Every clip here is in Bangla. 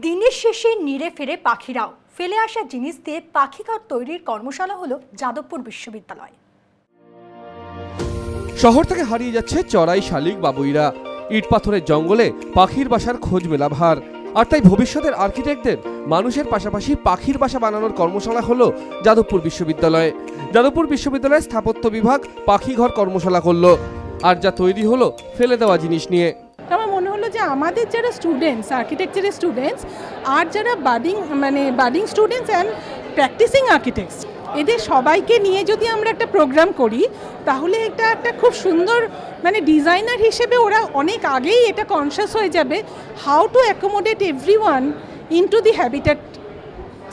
দিনের শেষে নিরে ফেরে পাখিরাও ফেলে আসা জিনিস দিয়ে পাখিঘর তৈরির কর্মশালা হলো যাদবপুর বিশ্ববিদ্যালয়। শহর থেকে হারিয়ে যাচ্ছে চড়াই শালিক বাবুইরা, ইট পাথরের জঙ্গলে পাখির বাসার খোঁজ মেলা ভার। আর তাই ভবিষ্যতের আর্কিটেক্টদের মানুষের পাশাপাশি পাখির বাসা বানানোর কর্মশালা হলো যাদবপুর বিশ্ববিদ্যালয়ে। যাদবপুর বিশ্ববিদ্যালয়ের স্থাপত্য বিভাগ পাখিঘর কর্মশালা করলো, আর যা তৈরি হলো ফেলে দেওয়া জিনিস নিয়ে। আমার মনে হলো যে আমাদের যারা স্টুডেন্টস, আর্কিটেকচারের স্টুডেন্টস, আর যারা budding students and practicing architects, এদের সবাইকে নিয়ে যদি আমরা একটা প্রোগ্রাম করি তাহলে এটা একটা খুব সুন্দর ডিজাইনার হিসেবে ওরা অনেক আগেই এটা কনসিয়াস হয়ে যাবে how to accommodate everyone into the habitat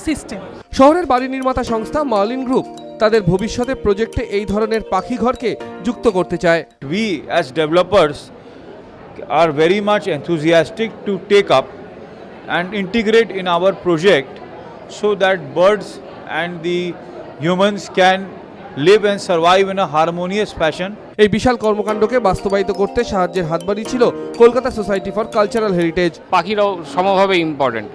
system. শহরের বাড়ি নির্মাতা সংস্থা মার্লিন গ্রুপ তাদের ভবিষ্যতে প্রজেক্টে এই ধরনের পাখিঘরকে যুক্ত করতে চায়। We as developers are very much enthusiastic to take up and integrate in our project so that birds and the humans can live and survive in a harmonious fashion. এই বিশাল কর্মকাণ্ডকে বাস্তবায়িত করতে সাহায্যের হাত বাড়িয়েছিল Kolkata society for cultural heritage. পাখিরাও সমভাবে ইম্পর্টেন্ট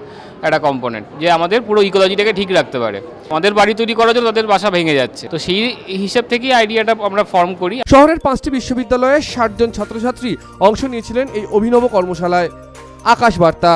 একটা কম্পোনেন্ট, যে আমাদের পুরো ইকোলজিটাকে ঠিক রাখতে পারে। আমাদের বাড়ি তৈরি করার জন্য তাদের বাসা ভেঙে যাচ্ছে, তো সেই হিসাব থেকেই আইডিয়াটা আমরা ফর্ম করি। শহরের 5টি বিশ্ববিদ্যালয়ে 60 জন ছাত্রছাত্রী অংশ নিয়েছিলেন এই অভিনব কর্মশালায়। আকাশ বার্তা।